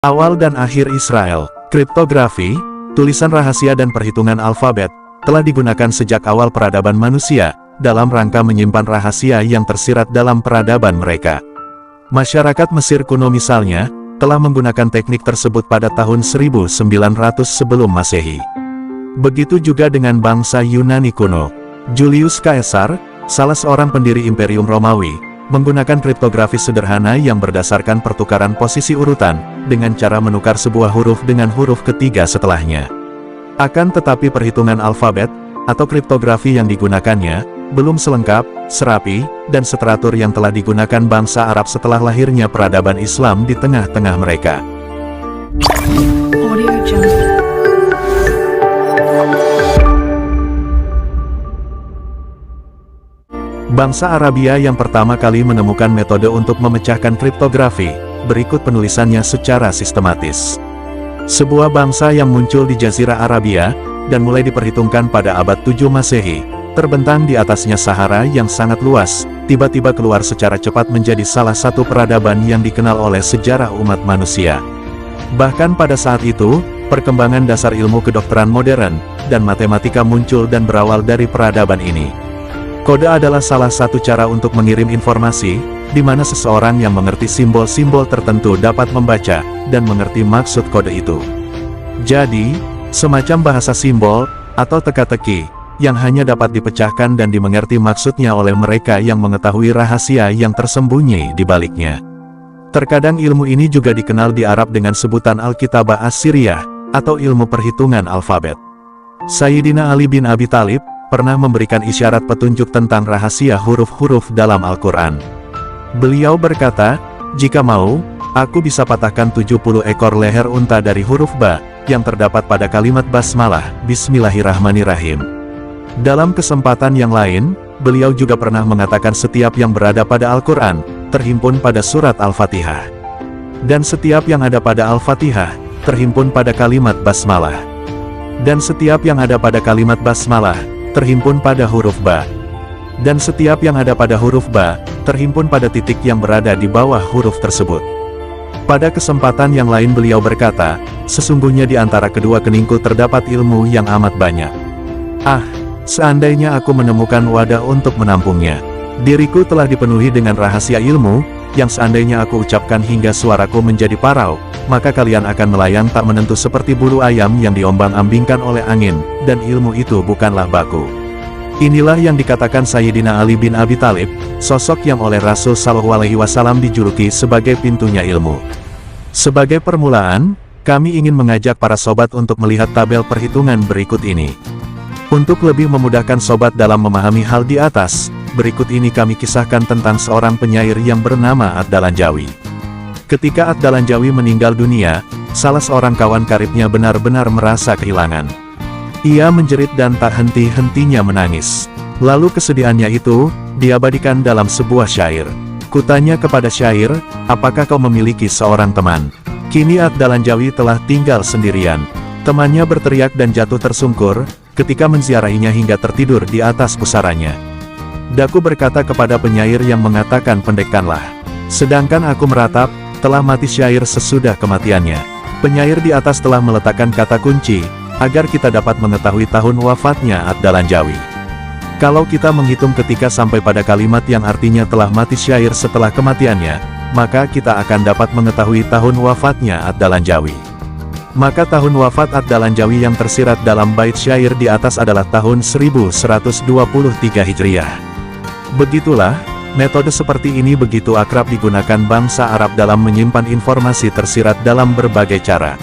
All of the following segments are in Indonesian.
Awal dan akhir Israel, kriptografi, tulisan rahasia dan perhitungan alfabet, telah digunakan sejak awal peradaban manusia, dalam rangka menyimpan rahasia yang tersirat dalam peradaban mereka. Masyarakat Mesir kuno misalnya, telah menggunakan teknik tersebut pada tahun 1900 sebelum Masehi. Begitu juga dengan bangsa Yunani kuno. Julius Caesar, salah seorang pendiri Imperium Romawi, menggunakan kriptografi sederhana yang berdasarkan pertukaran posisi urutan, dengan cara menukar sebuah huruf dengan huruf ketiga setelahnya. Akan tetapi perhitungan alfabet, atau kriptografi yang digunakannya, belum selengkap, serapi, dan seteratur yang telah digunakan bangsa Arab setelah lahirnya peradaban Islam di tengah-tengah mereka. Audio Jungle. Bangsa Arabia yang pertama kali menemukan metode untuk memecahkan kriptografi, berikut penulisannya secara sistematis. Sebuah bangsa yang muncul di Jazirah Arabia, dan mulai diperhitungkan pada abad 7 Masehi, terbentang di atasnya Sahara yang sangat luas, tiba-tiba keluar secara cepat menjadi salah satu peradaban yang dikenal oleh sejarah umat manusia. Bahkan pada saat itu, perkembangan dasar ilmu kedokteran modern, dan matematika muncul dan berawal dari peradaban ini. Kode adalah salah satu cara untuk mengirim informasi, di mana seseorang yang mengerti simbol-simbol tertentu dapat membaca, dan mengerti maksud kode itu. Jadi, semacam bahasa simbol, atau teka-teki, yang hanya dapat dipecahkan dan dimengerti maksudnya oleh mereka yang mengetahui rahasia yang tersembunyi di baliknya. Terkadang ilmu ini juga dikenal di Arab dengan sebutan Alkitabah As-Siriyah, atau ilmu perhitungan alfabet. Sayyidina Ali bin Abi Thalib pernah memberikan isyarat petunjuk tentang rahasia huruf-huruf dalam Al-Quran. Beliau berkata, "Jika mau, aku bisa patahkan 70 ekor leher unta dari huruf ba, yang terdapat pada kalimat basmalah, Bismillahirrahmanirrahim." Dalam kesempatan yang lain, beliau juga pernah mengatakan setiap yang berada pada Al-Quran, terhimpun pada surat Al-Fatihah. Dan setiap yang ada pada Al-Fatihah, terhimpun pada kalimat basmalah. Dan setiap yang ada pada kalimat basmalah, terhimpun pada huruf ba. Dan setiap yang ada pada huruf ba, terhimpun pada titik yang berada di bawah huruf tersebut. Pada kesempatan yang lain beliau berkata, "Sesungguhnya di antara kedua keningku terdapat ilmu yang amat banyak. Ah, seandainya aku menemukan wadah untuk menampungnya. Diriku telah dipenuhi dengan rahasia ilmu, yang seandainya aku ucapkan hingga suaraku menjadi parau, maka kalian akan melayang tak menentu seperti bulu ayam yang diombang-ambingkan oleh angin, dan ilmu itu bukanlah baku." Inilah yang dikatakan Sayyidina Ali bin Abi Thalib, sosok yang oleh Rasul Shallallahu Alaihi Wasallam dijuluki sebagai pintunya ilmu. Sebagai permulaan, kami ingin mengajak para sobat untuk melihat tabel perhitungan berikut ini. Untuk lebih memudahkan sobat dalam memahami hal di atas, berikut ini kami kisahkan tentang seorang penyair yang bernama Ad-Dahlan Jawi. Ketika Ad-Dahlan Jawi meninggal dunia, salah seorang kawan karibnya benar-benar merasa kehilangan. Ia menjerit dan tak henti-hentinya menangis. Lalu kesedihannya itu, diabadikan dalam sebuah syair. Kutanya kepada syair, "Apakah kau memiliki seorang teman?" Kini Ad-Dahlan Jawi telah tinggal sendirian. Temannya berteriak dan jatuh tersungkur, ketika menziarahinya hingga tertidur di atas pusaranya. Daku berkata kepada penyair yang mengatakan pendekkanlah. Sedangkan aku meratap, telah mati syair sesudah kematiannya. Penyair di atas telah meletakkan kata kunci, agar kita dapat mengetahui tahun wafatnya Ad-Dahlan Jawi. Kalau kita menghitung ketika sampai pada kalimat yang artinya telah mati syair setelah kematiannya, maka kita akan dapat mengetahui tahun wafatnya Ad-Dahlan Jawi. Maka tahun wafat Ad-Dahlan Jawi yang tersirat dalam bait syair di atas adalah tahun 1123 Hijriah. Begitulah, metode seperti ini begitu akrab digunakan bangsa Arab dalam menyimpan informasi tersirat dalam berbagai cara.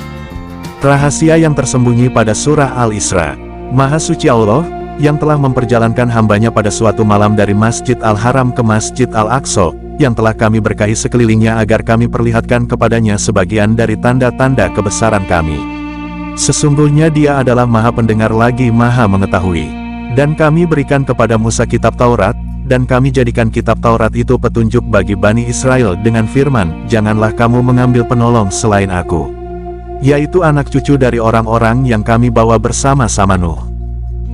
Rahasia yang tersembunyi pada surah Al-Isra. Maha suci Allah, yang telah memperjalankan hambanya pada suatu malam dari Masjid Al-Haram ke Masjid Al-Aqsa, yang telah kami berkahi sekelilingnya agar kami perlihatkan kepadanya sebagian dari tanda-tanda kebesaran kami. Sesungguhnya Dia adalah Maha Pendengar lagi Maha Mengetahui. Dan kami berikan kepada Musa kitab Taurat, dan kami jadikan kitab Taurat itu petunjuk bagi Bani Israel dengan firman, "Janganlah kamu mengambil penolong selain aku." Yaitu anak cucu dari orang-orang yang kami bawa bersama-sama Nuh.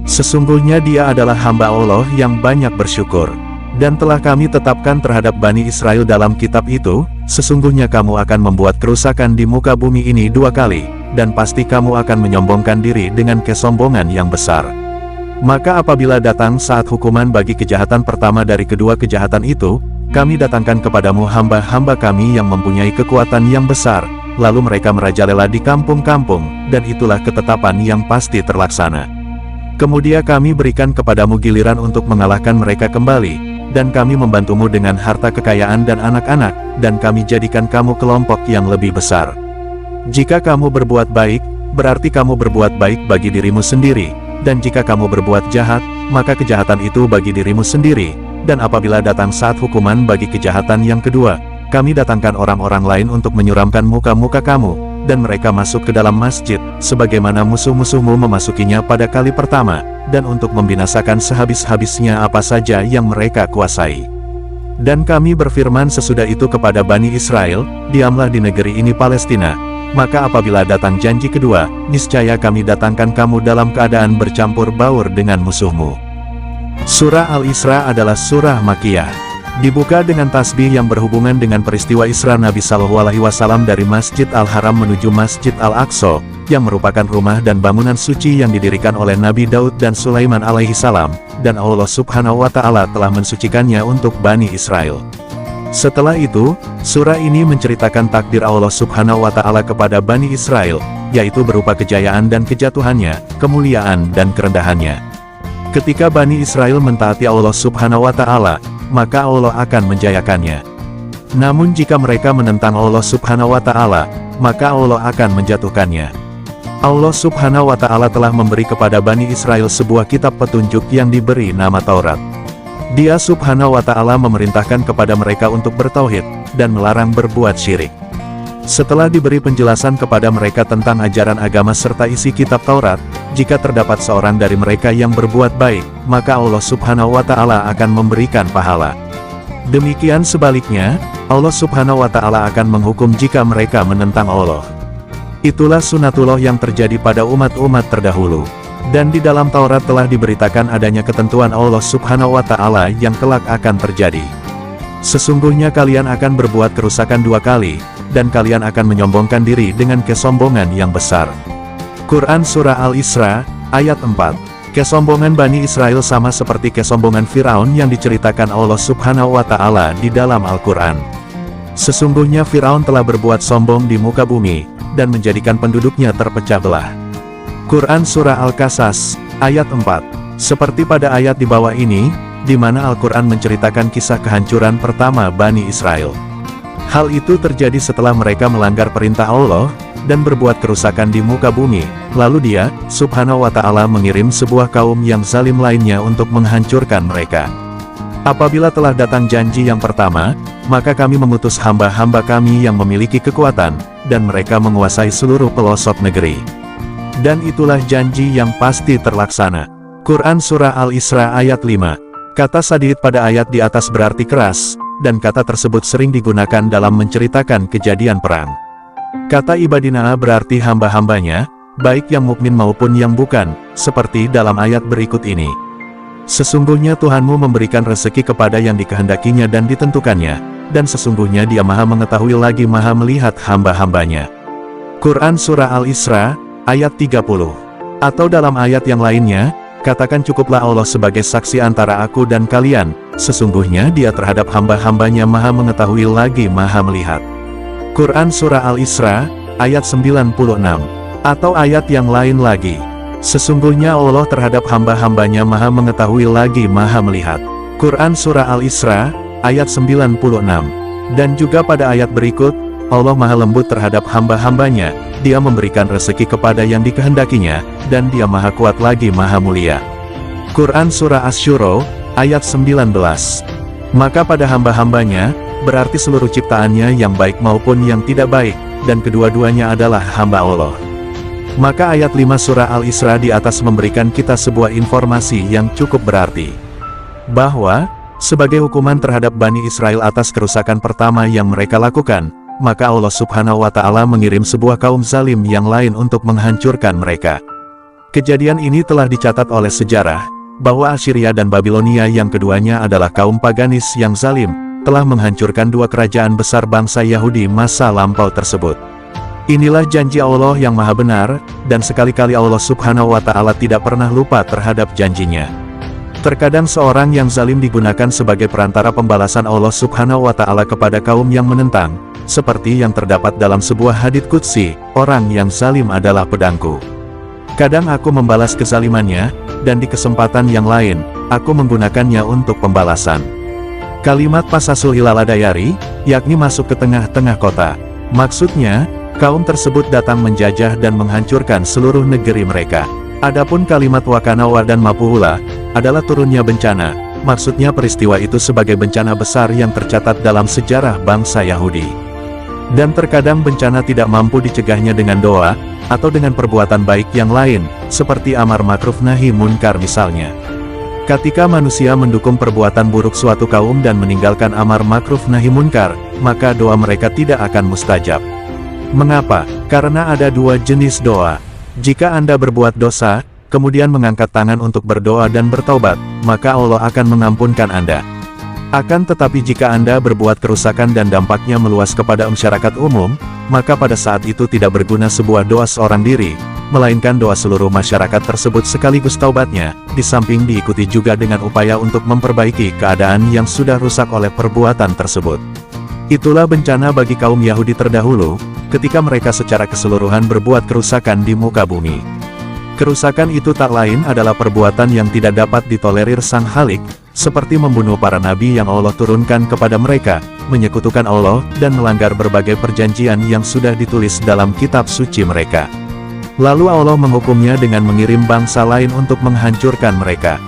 Sesungguhnya Dia adalah hamba Allah yang banyak bersyukur. Dan telah kami tetapkan terhadap Bani Israel dalam kitab itu, sesungguhnya kamu akan membuat kerusakan di muka bumi ini 2 kali, dan pasti kamu akan menyombongkan diri dengan kesombongan yang besar. Maka apabila datang saat hukuman bagi kejahatan pertama dari kedua kejahatan itu, kami datangkan kepadamu hamba-hamba kami yang mempunyai kekuatan yang besar, lalu mereka merajalela di kampung-kampung, dan itulah ketetapan yang pasti terlaksana. Kemudian kami berikan kepadamu giliran untuk mengalahkan mereka kembali, dan kami membantumu dengan harta kekayaan dan anak-anak, dan kami jadikan kamu kelompok yang lebih besar. Jika kamu berbuat baik, berarti kamu berbuat baik bagi dirimu sendiri, dan jika kamu berbuat jahat, maka kejahatan itu bagi dirimu sendiri, dan apabila datang saat hukuman bagi kejahatan yang kedua, kami datangkan orang-orang lain untuk menyuramkan muka-muka kamu, dan mereka masuk ke dalam masjid, sebagaimana musuh-musuhmu memasukinya pada kali pertama, dan untuk membinasakan sehabis-habisnya apa saja yang mereka kuasai. Dan kami berfirman sesudah itu kepada Bani Israel, diamlah di negeri ini Palestina, maka apabila datang janji kedua, niscaya kami datangkan kamu dalam keadaan bercampur baur dengan musuhmu. Surah Al-Isra adalah surah Makkiyah. Dibuka dengan tasbih yang berhubungan dengan peristiwa Isra Nabi Shallallahu Alaihi Wasallam dari Masjid Al-Haram menuju Masjid Al-Aqsa, yang merupakan rumah dan bangunan suci yang didirikan oleh Nabi Daud dan Sulaiman alaihi salam, dan Allah Subhanahu wa Ta'ala telah mensucikannya untuk Bani Israel. Setelah itu, surah ini menceritakan takdir Allah Subhanahu wa Ta'ala kepada Bani Israel, yaitu berupa kejayaan dan kejatuhannya, kemuliaan dan kerendahannya. Ketika Bani Israel mentaati Allah Subhanahu wa Ta'ala, maka Allah akan menjayakannya. Namun jika mereka menentang Allah Subhanahu wa Ta'ala, maka Allah akan menjatuhkannya. Allah Subhanahu wa Ta'ala telah memberi kepada Bani Israel sebuah kitab petunjuk yang diberi nama Taurat. Dia Subhanahu wa Ta'ala memerintahkan kepada mereka untuk bertauhid, dan melarang berbuat syirik. Setelah diberi penjelasan kepada mereka tentang ajaran agama serta isi kitab Taurat, jika terdapat seorang dari mereka yang berbuat baik, maka Allah Subhanahu wa Ta'ala akan memberikan pahala. Demikian sebaliknya, Allah Subhanahu wa Ta'ala akan menghukum jika mereka menentang Allah. Itulah sunatullah yang terjadi pada umat-umat terdahulu. Dan di dalam Taurat telah diberitakan adanya ketentuan Allah Subhanahu wa Ta'ala yang kelak akan terjadi. Sesungguhnya kalian akan berbuat kerusakan 2 kali, dan kalian akan menyombongkan diri dengan kesombongan yang besar. Quran Surah Al-Isra, ayat 4. Kesombongan Bani Israel sama seperti kesombongan Firaun yang diceritakan Allah Subhanahu wa Ta'ala di dalam Al-Quran. Sesungguhnya Firaun telah berbuat sombong di muka bumi, dan menjadikan penduduknya terpecah belah. Quran Surah Al-Qasas, ayat 4. Seperti pada ayat di bawah ini, di mana Al-Quran menceritakan kisah kehancuran pertama Bani Israel. Hal itu terjadi setelah mereka melanggar perintah Allah, dan berbuat kerusakan di muka bumi, lalu Dia, Subhanahu wa Ta'ala mengirim sebuah kaum yang zalim lainnya untuk menghancurkan mereka. Apabila telah datang janji yang pertama, maka kami mengutus hamba-hamba kami yang memiliki kekuatan, dan mereka menguasai seluruh pelosok negeri. Dan itulah janji yang pasti terlaksana. Quran Surah Al-Isra ayat 5. Kata sadid pada ayat di atas berarti keras, dan kata tersebut sering digunakan dalam menceritakan kejadian perang. Kata ibadina berarti hamba-hambanya, baik yang mukmin maupun yang bukan, seperti dalam ayat berikut ini. Sesungguhnya Tuhanmu memberikan rezeki kepada yang dikehendakinya dan ditentukannya, dan sesungguhnya Dia Maha Mengetahui lagi Maha Melihat hamba-hambanya. Quran Surah Al-Isra, ayat 30. Atau dalam ayat yang lainnya, katakan cukuplah Allah sebagai saksi antara aku dan kalian, sesungguhnya Dia terhadap hamba-hambanya Maha Mengetahui lagi Maha Melihat. Quran Surah Al-Isra, ayat 96. Atau ayat yang lain lagi. Sesungguhnya Allah terhadap hamba-hambanya Maha Mengetahui lagi Maha Melihat. Quran Surah Al-Isra, ayat 96. Dan juga pada ayat berikut, Allah Maha Lembut terhadap hamba-hambanya, Dia memberikan rezeki kepada yang dikehendakinya, dan Dia Maha Kuat lagi Maha Mulia. Quran Surah Asy-Syura, ayat 19. Maka pada hamba-hambanya, berarti seluruh ciptaannya yang baik maupun yang tidak baik, dan kedua-duanya adalah hamba Allah. Maka ayat 5 surah Al-Isra di atas memberikan kita sebuah informasi yang cukup berarti. Bahwa, sebagai hukuman terhadap Bani Israel atas kerusakan pertama yang mereka lakukan, maka Allah Subhanahu wa Ta'ala mengirim sebuah kaum zalim yang lain untuk menghancurkan mereka. Kejadian ini telah dicatat oleh sejarah, bahwa Assyria dan Babilonia yang keduanya adalah kaum paganis yang zalim, telah menghancurkan dua kerajaan besar bangsa Yahudi masa lampau tersebut. Inilah janji Allah yang maha benar, dan sekali-kali Allah Subhanahu wa Ta'ala tidak pernah lupa terhadap janjinya. Terkadang seorang yang zalim digunakan sebagai perantara pembalasan Allah Subhanahu wa Ta'ala kepada kaum yang menentang, seperti yang terdapat dalam sebuah hadits qudsi, orang yang zalim adalah pedangku. Kadang aku membalas kezalimannya, dan di kesempatan yang lain, aku menggunakannya untuk pembalasan. Kalimat Pasasul Hilal Dayari, yakni masuk ke tengah-tengah kota. Maksudnya, kaum tersebut datang menjajah dan menghancurkan seluruh negeri mereka. Adapun kalimat Wakanawa dan Mapuhula, adalah turunnya bencana. Maksudnya peristiwa itu sebagai bencana besar yang tercatat dalam sejarah bangsa Yahudi. Dan terkadang bencana tidak mampu dicegahnya dengan doa, atau dengan perbuatan baik yang lain, seperti amar ma'ruf nahi munkar misalnya. Ketika manusia mendukung perbuatan buruk suatu kaum dan meninggalkan amar ma'ruf nahi munkar, maka doa mereka tidak akan mustajab. Mengapa? Karena ada dua jenis doa. Jika Anda berbuat dosa, kemudian mengangkat tangan untuk berdoa dan bertaubat, maka Allah akan mengampunkan Anda. Akan tetapi jika Anda berbuat kerusakan dan dampaknya meluas kepada masyarakat umum, maka pada saat itu tidak berguna sebuah doa seorang diri, melainkan doa seluruh masyarakat tersebut sekaligus taubatnya, di samping diikuti juga dengan upaya untuk memperbaiki keadaan yang sudah rusak oleh perbuatan tersebut. Itulah bencana bagi kaum Yahudi terdahulu, ketika mereka secara keseluruhan berbuat kerusakan di muka bumi. Kerusakan itu tak lain adalah perbuatan yang tidak dapat ditolerir Sang Khalik, seperti membunuh para nabi yang Allah turunkan kepada mereka, menyekutukan Allah, dan melanggar berbagai perjanjian yang sudah ditulis dalam kitab suci mereka. Lalu Allah menghukumnya dengan mengirim bangsa lain untuk menghancurkan mereka.